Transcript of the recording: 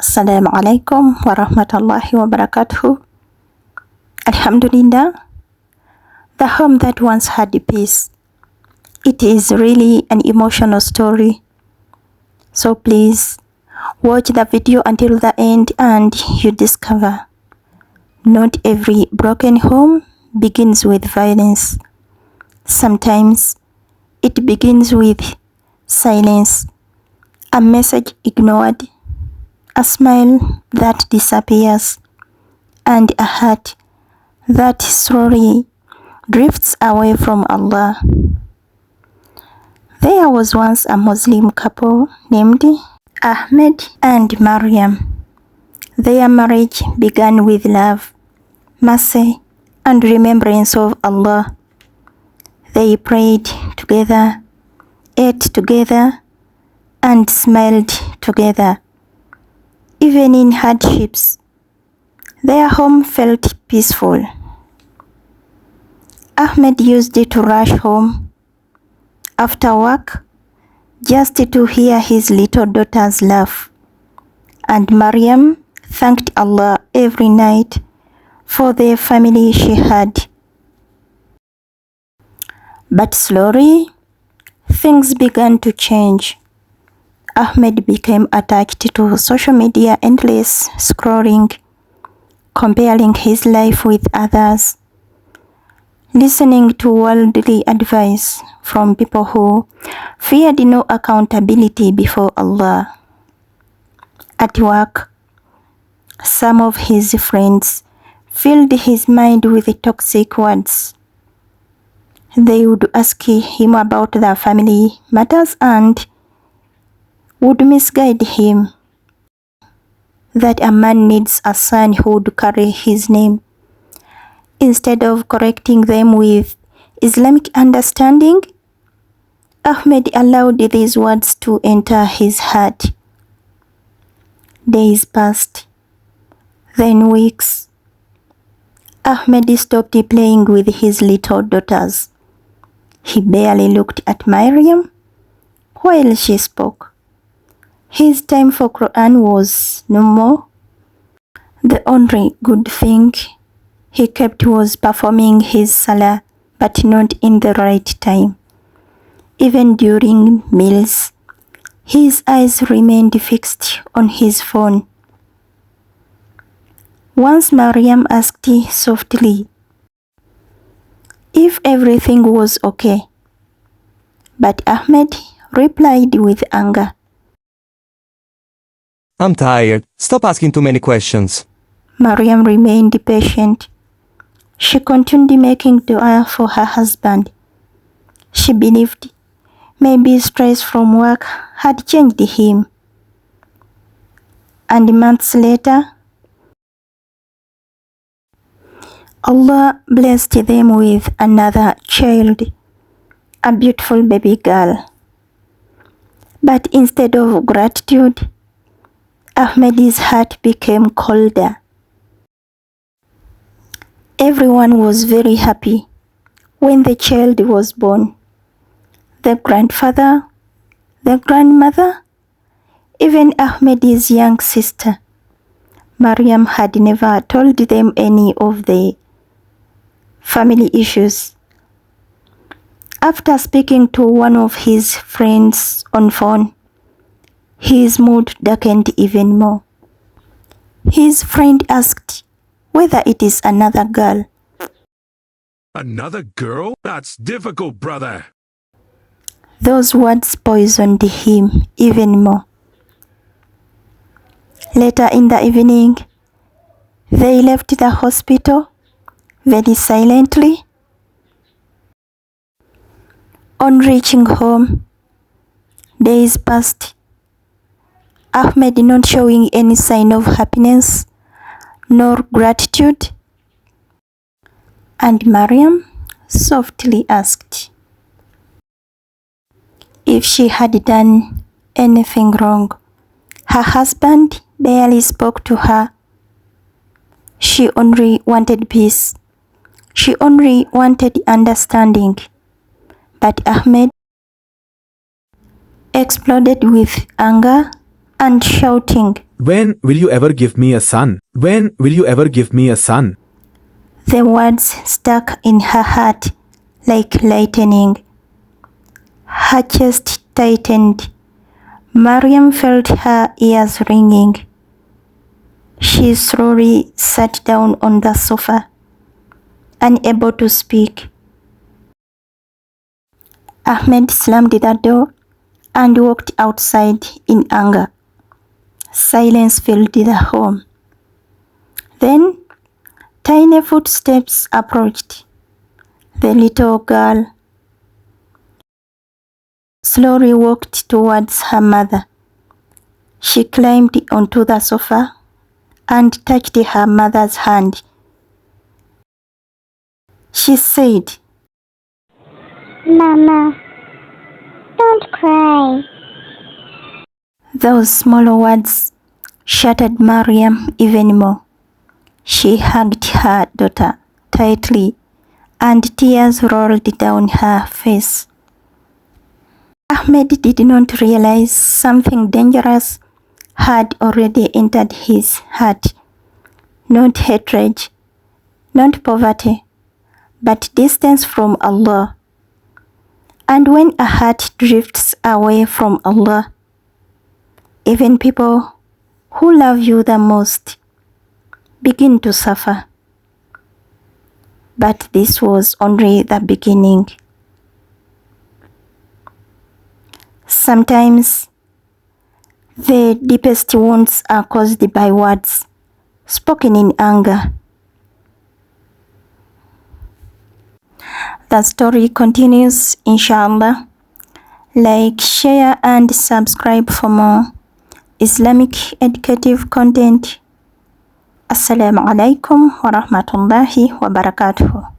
Assalamu alaikum warahmatullahi wabarakatuh. Alhamdulillah, the home that once had peace. It is really an emotional story. So please watch the video until the end and you discover not every broken home begins with violence. Sometimes it begins with silence, a message ignored, a smile that disappears, and a heart that slowly drifts away from Allah. There was once a Muslim couple named Ahmed and Maryam. Their marriage began with love, mercy, and remembrance of Allah. They prayed together, ate together, and smiled together. Even in hardships, their home felt peaceful. Ahmed used to rush home after work just to hear his little daughter's laugh, and Maryam thanked Allah every night for the family she had. But slowly, things began to change. Ahmed became attached to social media, endless scrolling, comparing his life with others, listening to worldly advice from people who feared no accountability before Allah. At work, some of his friends filled his mind with toxic words. They would ask him about the family matters and would misguide him that a man needs a son who would carry his name. Instead of correcting them with Islamic understanding, Ahmed allowed these words to enter his heart. Days passed, then weeks. Ahmed stopped playing with his little daughters. He barely looked at Maryam while she spoke. His time for Quran was no more. The only good thing he kept was performing his salah, but not in the right time. Even during meals, his eyes remained fixed on his phone. Once Maryam asked softly if everything was okay, but Ahmed replied with anger. I'm tired. Stop asking too many questions. Maryam remained patient. She continued making dua for her husband. She believed maybe stress from work had changed him. And months later, Allah blessed them with another child, a beautiful baby girl. But instead of gratitude, Ahmed's heart became colder. Everyone was very happy when the child was born. The grandfather, the grandmother, even Ahmed's young sister. Maryam had never told them any of the family issues. After speaking to one of his friends on phone, his mood darkened even more. His friend asked whether it is another girl. Another girl? That's difficult, brother. Those words poisoned him even more. Later in the evening, they left the hospital very silently. On reaching home, days passed. Ahmed not showing any sign of happiness nor gratitude. And Maryam softly asked if she had done anything wrong. Her husband barely spoke to her. She only wanted peace. She only wanted understanding. But Ahmed exploded with anger and shouting, When will you ever give me a son? When will you ever give me a son? The words stuck in her heart like lightning. Her chest tightened. Mariam felt her ears ringing. She slowly sat down on the sofa, unable to speak. Ahmed slammed the door and walked outside in anger. Silence filled the home. Then, tiny footsteps approached. The little girl slowly walked towards her mother. She climbed onto the sofa and touched her mother's hand. She said, Mama, don't cry. Those small words shattered Mariam even more. She hugged her daughter tightly, and tears rolled down her face. Ahmed did not realize something dangerous had already entered his heart. Not hatred, not poverty, but distance from Allah. And when a heart drifts away from Allah, even people who love you the most begin to suffer. But this was only the beginning. Sometimes the deepest wounds are caused by words spoken in anger. The story continues, inshallah. Like, share, and subscribe for more Islamic educative content. Assalamu alaikum wa rahmatullahi wa barakatuh.